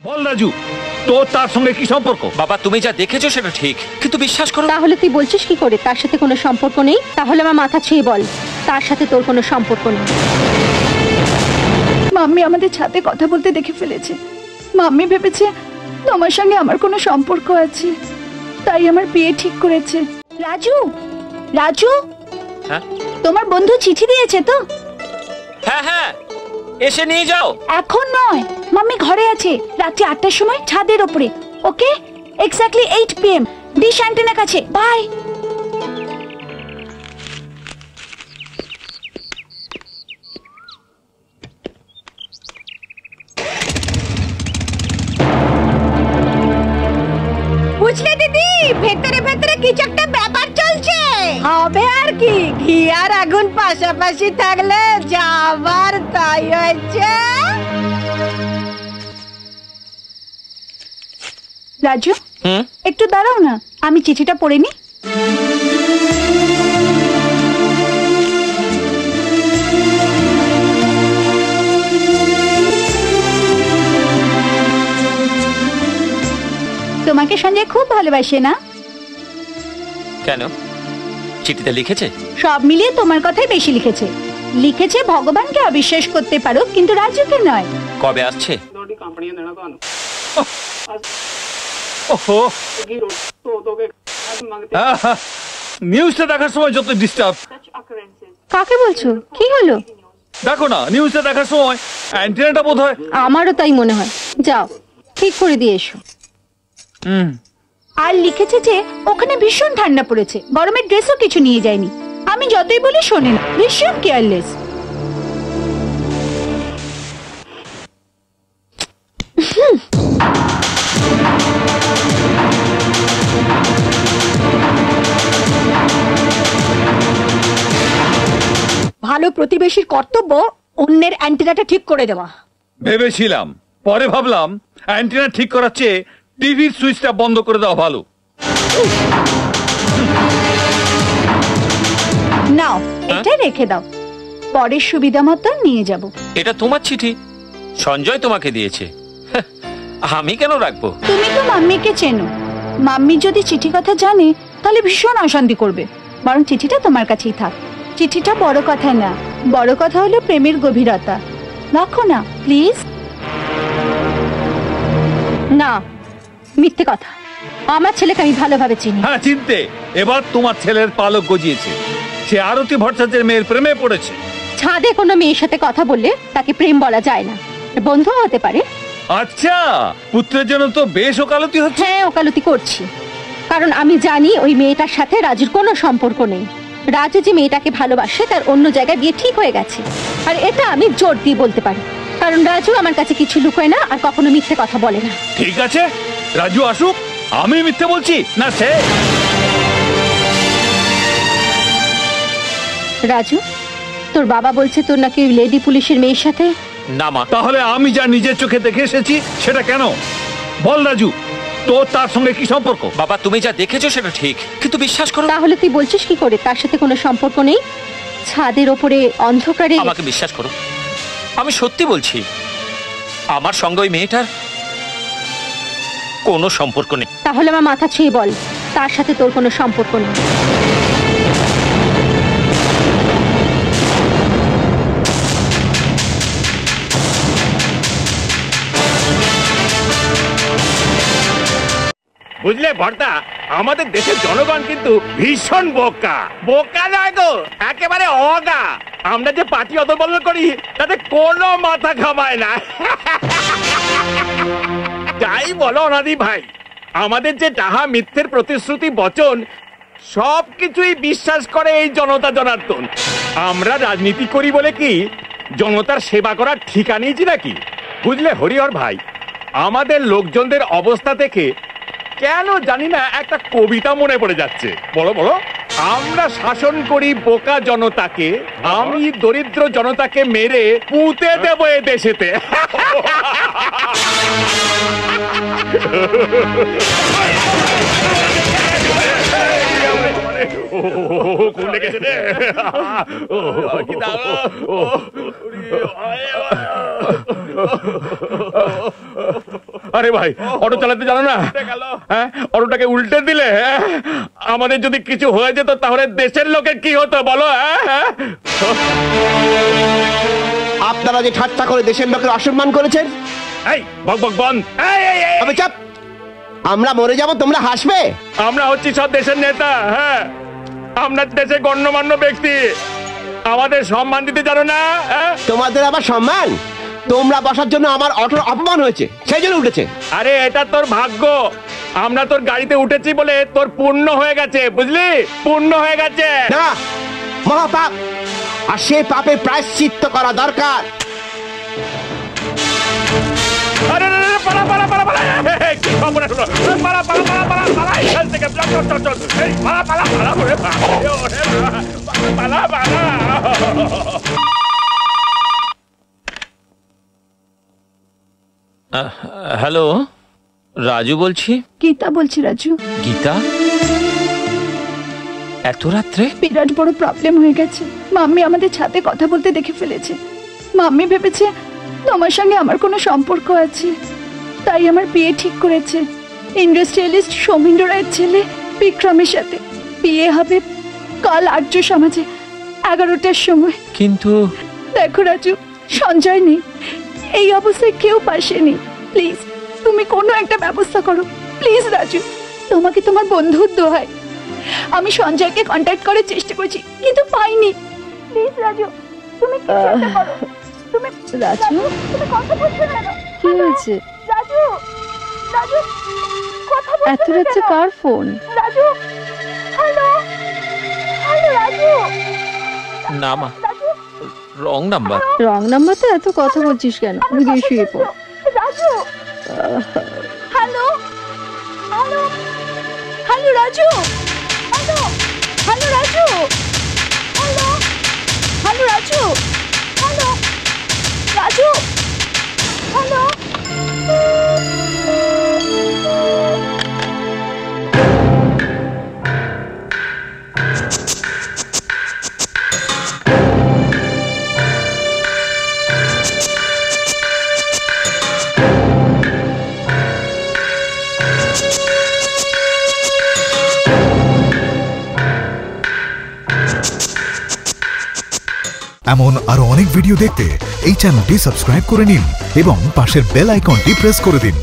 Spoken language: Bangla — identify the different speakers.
Speaker 1: বল রাজু, তোর তার সঙ্গে কি সম্পর্ক?
Speaker 2: বাবা তুমি যা দেখেছো সেটা ঠিক, কিন্তু বিশ্বাস করো।
Speaker 3: তাহলে তুই বলছিস কি করে তার সাথে কোনো সম্পর্ক নেই? তাহলে আমার মাথা ছুঁয়ে বল তার সাথে তোর কোনো সম্পর্ক নেই।
Speaker 4: মাম্মি আমাদের ছাদে কথা বলতে দেখে ফেলেছে। মাম্মি ভেবেছে তোমার সঙ্গে আমার কোনো সম্পর্ক আছে, তাই আমার বিয়ে ঠিক করেছে। রাজু, রাজু,
Speaker 2: হ্যাঁ
Speaker 4: তোমার বন্ধু চিঠি দিয়েছে তো?
Speaker 2: হ্যাঁ হ্যাঁ, এসে নিয়ে যাও।
Speaker 4: এখন নয়, মাম্মি ঘরে আছে, রাত্রি 8টার সময় ছাদের ওপরে। ওকে, এক্স্যাক্টলি 8 PM, ডিশ অ্যান্টেনার কাছে। বাই। বুঝলে দিদি, ভেতরে ভেতরে কিছু একটা ব্যাপার চলছে। হবে আর কি, ঘি আর আগুন পাশাপাশি থাকলে যাবার তাই হয়েছে। রাজু, একটু দাঁড়াও না, আমি চিঠিটা পড়ে নি। তোমাকে সঞ্জয় খুব ভালোবাসে না?
Speaker 2: কেন, চিঠিতে লিখেছে?
Speaker 4: সব মিলিয়ে তোমার কথাই বেশি লিখেছে। লিখেছে ভগবানকে অবিশ্বাস করতে পারো, কিন্তু রাজুকে নয়।
Speaker 2: কবে আসছে?
Speaker 1: ওহো, নিউজটা দেখার সময় যত ডিস্টার্ব।
Speaker 3: কাকে বলছো? কি হলো?
Speaker 1: দেখো না, নিউজটা দেখার সময় অ্যান্টেনাটা বোধ হয়।
Speaker 3: আমারও তাই মনে হয়। যাও ঠিক করে দিয়ে এসো।
Speaker 4: আর লিখেছে যে ওখানে ভীষণ ঠান্ডা পড়েছে, গরমের ড্রেসও কিছু নিয়ে যায়নি। আমি যতই বলি শোনে না, ভীষণ কেয়ারলেস। ভালো প্রতিবেশীর কর্তব্য অন্যের অ্যান্টেনাটা ঠিক করে দেওয়া।
Speaker 1: ভেবেছিলাম, পরে ভাবলাম অ্যান্টেনা ঠিক করার চেয়ে টিভির সুইচটা বন্ধ করে দেওয়া ভালো।
Speaker 4: নাও, এটা রেখে দাও, পরের সুবিধা মতো নিয়ে যাব।
Speaker 2: এটা তোমার চিঠি, সঞ্জয় তোমাকে দিয়েছে, আমি কেন রাখবো?
Speaker 4: তুমি তো মাম্মিকে চেনো, মাম্মি যদি চিঠি কথা জানে তাহলে ভীষণ অশান্তি করবে। বরং চিঠিটা তোমার কাছেই থাক। চিঠিটা বড় কথা না, বড় কথা হলো প্রেমের গভীরতা। রাখো না প্লিজ।
Speaker 3: না, মিথ্যে কথা। আমার ছেলেকে আমি ভালোভাবে চিনি।
Speaker 1: হ্যাঁ চিনতে, এবার তোমার ছেলের পালক গজিয়েছে। সে আরতি ভট্টাচার্যের মেয়ের প্রেমে পড়েছে।
Speaker 3: ছাদে কোনো মেয়ের সাথে কথা বললে তাকে প্রেম বলা যায় না, বন্ধু হতে পারে।
Speaker 1: আচ্ছা, পুত্রের জন্য তো বেশ ওকালতি হচ্ছে।
Speaker 3: হ্যাঁ, ওকালতি করছি, কারণ আমি জানি ওই মেয়েটার সাথে রাজুর কোনো সম্পর্ক নেই। রাজু যে মেয়েটাকে ভালোবাসে তার অন্য জায়গায় বিয়ে ঠিক হয়ে গেছে, আর এটা আমি জোর দিয়ে বলতে পারি, কারণ রাজু আমার কাছে কিছু লুকোয় না আর কখনো মিথ্যে কথা বলে না।
Speaker 1: ঠিক আছে, রাজু আসুক। আমি মিথ্যে বলছি না সে?
Speaker 3: রাজু, তোর বাবা বলছে তোর নাকি ওই লেডি পুলিশের মেয়ের সাথে।
Speaker 2: না মা।
Speaker 1: তাহলে আমি যা নিজের চোখে দেখে এসেছি সেটা কেন? বল রাজু, তোর তার সঙ্গে কি সম্পর্ক?
Speaker 2: বাবা তুমি যা দেখেছো সেটা ঠিক, কিন্তু বিশ্বাস করো।
Speaker 3: তাহলে তুই বলছিস কি করে তার সাথে কোনো সম্পর্ক নেই? ছাদের ওপরে অন্ধকারে।
Speaker 2: আমাকে বিশ্বাস করো, আমি সত্যি বলছি, আমার সঙ্গে ওই মেয়েটার কোনো সম্পর্ক নেই।
Speaker 3: তাহলে আমার মাথা ছুঁয়ে বল তার সাথে তোর কোনো সম্পর্ক নেই।
Speaker 5: বুঝলে ভর্তা, আমাদের দেশের জনগণ কিন্তু ভীষণ বোকা। বোকা নয় গো, একেবারে অগা। আমরা যে পার্টি অদলবদল করি তাতে কোনো মাথা ঘামায় না। যাই বলো অনাদি ভাই, আমাদের যে ডাহা মিথ্যের প্রতিশ্রুতি বচন সবকিছুই বিশ্বাস করে এই জনতা জনার্দন। আমরা রাজনীতি করি বলে কি জনতার সেবা করার ঠিকা নিয়েছি নাকি? বুঝলে হরিহর ভাই, আমাদের লোকজনদের অবস্থা থেকে কেন জানি না একটা কবিতা মনে পড়ে যাচ্ছে। বলো বলো। আমরা শাসন করি বোকা জনতাকে, আমি দরিদ্র জনতাকে মেরে পুঁতে দেব এ দেশেতে। কোন লেগেছে রে? আরে ভাই, অটো চালাতে জানো না? হ্যাঁ, অটোটাকে উল্টে দিলে আমাদের যদি কিছু হয়ে যেত তাহলে দেশের লোকের কি হতো বলো?
Speaker 6: আপনারা যে ঠাট্টা করে দেশের লোকের অসম্মান করেছেন,
Speaker 5: এই বক বক বন্ধ।
Speaker 6: তবে চাপ, আমরা মরে যাব তোমরা হাসবে?
Speaker 5: আমরা হচ্ছি সব দেশের নেতা। হ্যাঁ, আমরা দেশের গণ্যমান্য ব্যক্তি, আমাদের সম্মান দিতে জানো না?
Speaker 6: তোমাদের আবার সম্মান? তোমরা বসার জন্য আমার অটোর অপমান হয়েছে, সেই জন্য উঠেছে।
Speaker 5: আরে এটা তোর ভাগ্য, আমরা তোর গাড়িতে উঠেছি বলে তোর পূর্ণ হয়ে গেছে, বুঝলি? পূর্ণ হয়ে গেছে।
Speaker 6: না, মহাপাপ, আর সেই পাপে প্রায়শ্চিত্ত করা দরকার।
Speaker 5: আরে পালা পালা পালা পালা, কি খবর হলো? পালা পালা পালা পালা পালা, এখান থেকে চল চল চল, এই পালা পালা পালা করে পালা পালা।
Speaker 2: হ্যালো, রাজু বলছি।
Speaker 4: গীতা বলছি রাজু।
Speaker 2: গীতা, এত রাত্রে?
Speaker 4: বিরাট বড় প্রবলেম হয়ে গেছে। মাম্মি আমাদের ছাদে কথা বলতে দেখে ফেলেছে। মাম্মি ভেবেছে তোমার সঙ্গে আমার কোনো সম্পর্ক আছে, তাই আমার বিয়ে ঠিক করেছে। ইন্ডাস্ট্রিয়ালিস্ট সৌমিন্দ্র রায়ের ছেলে বিক্রমের সাথে বিয়ে হবে কাল আর্য সমাজে 11টার সময়।
Speaker 2: কিন্তু
Speaker 4: দেখো রাজু, সঞ্জয় নেই, এই অবস্থায় কেউ পাশে নেই। প্লিজ তুমি কোনো একটা ব্যবস্থা করো, প্লিজ রাজু, তোমাকে তোমার বন্ধুর দোহাই। আমি সঞ্জয়কে কন্ট্যাক্ট করার চেষ্টা করছি কিন্তু পাইনি। প্লিজ রাজু, তুমি কিছু একটা করো। তুমি
Speaker 3: রাজু,
Speaker 4: তুমি কথা বলছো না?
Speaker 3: কি হয়েছে?
Speaker 4: রাজু, রাজু, কথা বলছো
Speaker 3: এত রাতে কার phone?
Speaker 4: Raju, hello, hello Raju.
Speaker 2: না মা, রং নাম্বার।
Speaker 3: রং নাম্বার তো এত কথা বলছিস কেন? গিয়ে শুয়ে পড়।
Speaker 4: Raju, hello, hello, hello Raju, hello, hello Raju, hello, hello Raju, hello, Raju, hello.
Speaker 7: এমন আরো অনেক ভিডিও দেখতে এই চ্যানেলটি সাবস্ক্রাইব করে নিন এবং পাশের বেল আইকনটি প্রেস করে দিন।